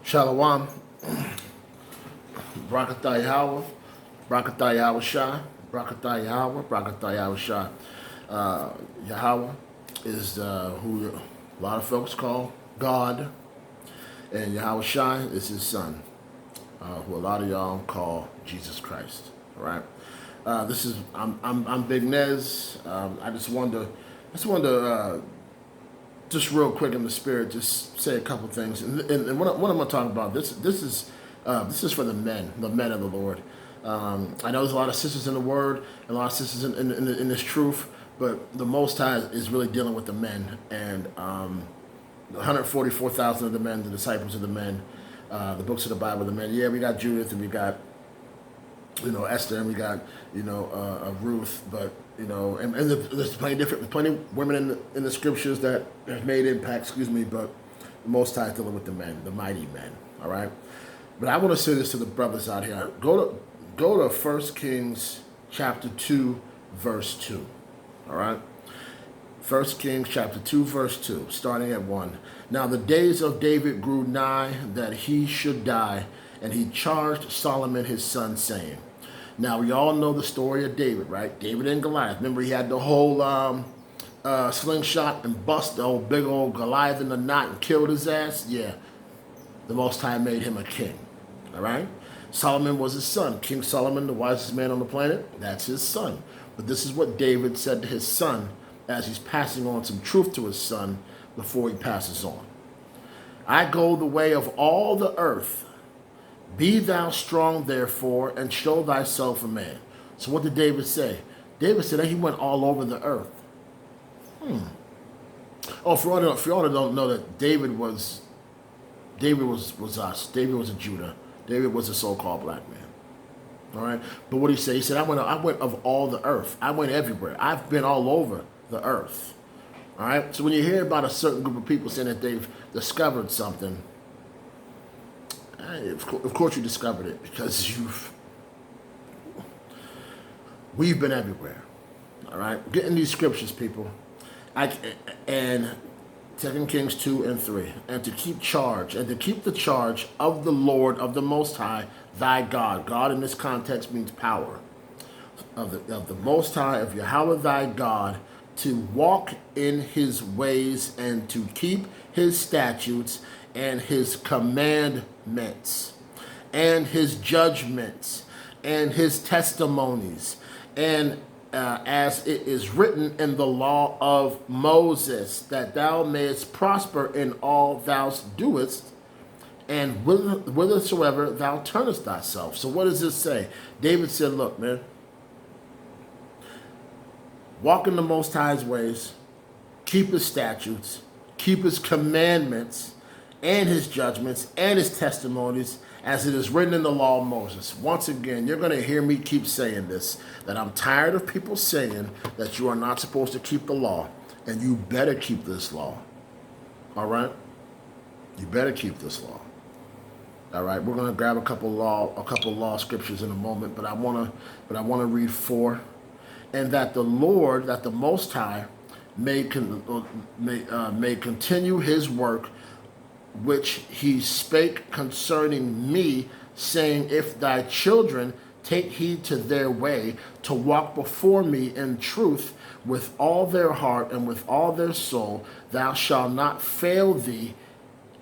Shalom, Brakatah Yahweh, Brakatah Yahweh Shah, Brakatah Yahweh, Brakatah Yahweh Shah. Yahweh is who a lot of folks call God, and Yahweh Shai is his son, who a lot of y'all call Jesus Christ. All right. This is I'm Big Nez. I just wanted to just real quick in the spirit, just say a couple things. And what I'm going to talk about, this is for the men of the Lord. I know there's a lot of sisters in the Word and a lot of sisters in this truth, but the Most High is really dealing with the men. And 144,000 of the men, the disciples of the men, the books of the Bible, the men. Yeah, we got Judith and we got Esther, and we got Ruth, but and there's plenty of women in the scriptures that have made impact. Excuse me, but the Most High is dealing with the men, the mighty men. All right, but I want to say this to the brothers out here. Go to 1 Kings chapter 2, verse 2. All right. 1 Kings chapter 2, verse 2, starting at 1. Now the days of David grew nigh that he should die, and he charged Solomon his son, saying. Now we all know the story of David, right? David and Goliath. Remember, he had the whole slingshot and bust the old big old Goliath in the knot and killed his ass. Yeah, the Most High made him a king. All right. Solomon was his son. King Solomon, the wisest man on the planet, that's his son. But this is what David said to his son as he's passing on some truth to his son before he passes on. I go the way of all the earth. Be thou strong, therefore, and show thyself a man. So what did David say? David said that he went all over the earth. Oh, for all that don't know that David was us. David was a Judah. David was a so-called black man. All right. But what did he say? He said, I went of all the earth. I went everywhere. I've been all over the earth. All right. So when you hear about a certain group of people saying that they've discovered something, of course you discovered it because we've been everywhere. All right. Get in these scriptures, people. And 2 Kings 2 and 3. And to keep the charge of the Lord of the Most High, thy God. God in this context means power. Of the Most High, of Yahweh thy God, to walk in his ways and to keep his statutes and his commandments and his judgments and his testimonies, and as it is written in the law of Moses, that thou mayest prosper in all thou doest, and whithersoever thou turnest thyself. So what does this say? David said, look, man, walk in the Most High's ways, keep his statutes, keep his commandments, and his judgments, and his testimonies, as it is written in the law of Moses. Once again, you're going to hear me keep saying this, that I'm tired of people saying that you are not supposed to keep the law, and you better keep this law. All right? You better keep this law. All right, we're going to grab a couple law scriptures in a moment, but I want to read 4. And that the Lord, that the Most High, may continue his work which he spake concerning me, saying, if thy children take heed to their way, to walk before me in truth with all their heart and with all their soul, thou shalt not fail thee,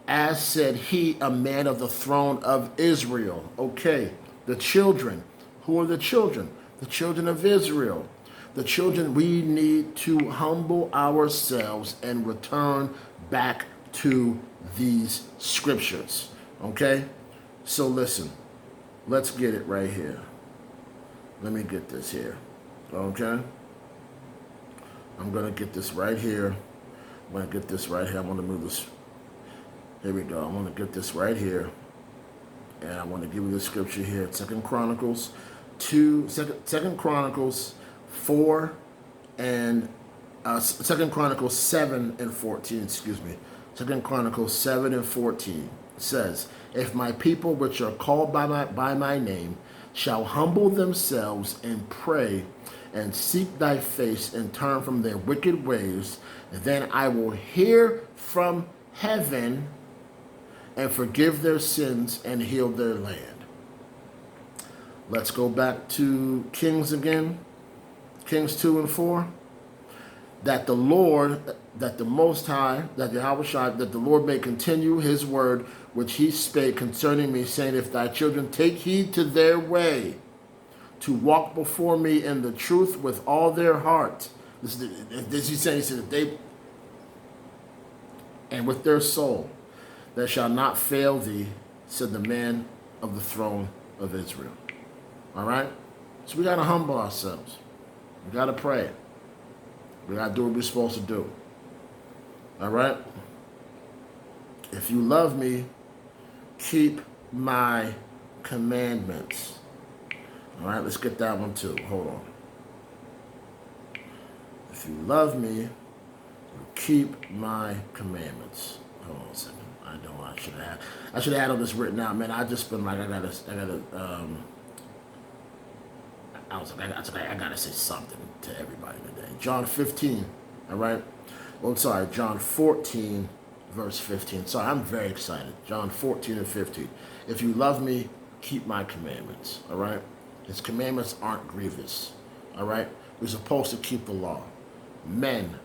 as said he, a man of the throne of Israel. Okay, the children. Who are the children? The children of Israel. The children, we need to humble ourselves and return back to these scriptures. Okay? So listen, let's get it right here. Let me get this here. Okay? I'm going to get this right here. I'm going to get this right here. I'm going to move this. Here we go. I'm going to get this right here. And I want to give you the scripture here. 2 Chronicles 4 and 2 Chronicles 7 and 14, excuse me. 2 Chronicles 7 and 14 says, if my people which are called by my name shall humble themselves and pray and seek thy face and turn from their wicked ways, then I will hear from heaven and forgive their sins and heal their land. Let's go back to Kings again. Kings 2 and 4. That the Lord, that the Most High, that Yahushua, that the Lord may continue his word which he spake concerning me, saying, if thy children take heed to their way, to walk before me in the truth with all their heart. This he's saying, he said, they, and with their soul, that shall not fail thee, said the man of the throne of Israel. All right? So we got to humble ourselves. We got to pray. We got to do what we're supposed to do. All right? If you love me, keep my commandments. All right, let's get that one too. Hold on. If you love me, you keep my commandments. Hold on a second. I should have had all this written out, man. I just been like, I gotta say something to everybody today. John 15, all right? Well, sorry, John 14, verse 15. Sorry, I'm very excited. John 14 and 15. If you love me, keep my commandments, all right? His commandments aren't grievous, all right? We're supposed to keep the law. Men,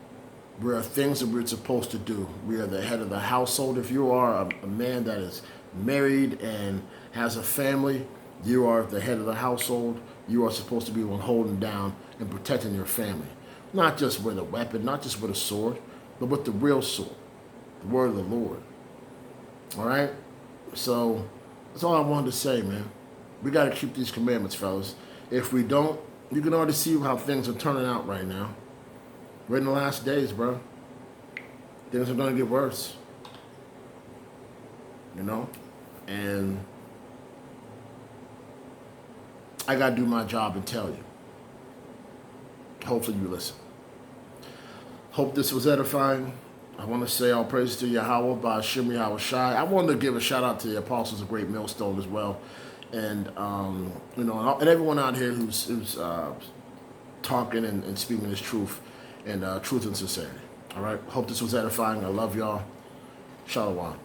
there are things that we're supposed to do. We are the head of the household. If you are a man that is married and has a family, you are the head of the household. You are supposed to be one holding down and protecting your family. Not just with a weapon, not just with a sword, but with the real sword, the word of the Lord. All right? So that's all I wanted to say, man. We got to keep these commandments, fellas. If we don't, you can already see how things are turning out right now. We're in the last days, bro. Things are going to get worse. You know? And I got to do my job and tell you. Hopefully you listen. Hope this was edifying. I want to say all praise to Yahweh by Hashem Yahweh Shai. I wanted to give a shout out to the Apostles of Great Millstone as well. And, you know, and everyone out here who's talking and speaking this truth and truth and sincerity. All right? Hope this was edifying. I love y'all. Shalom.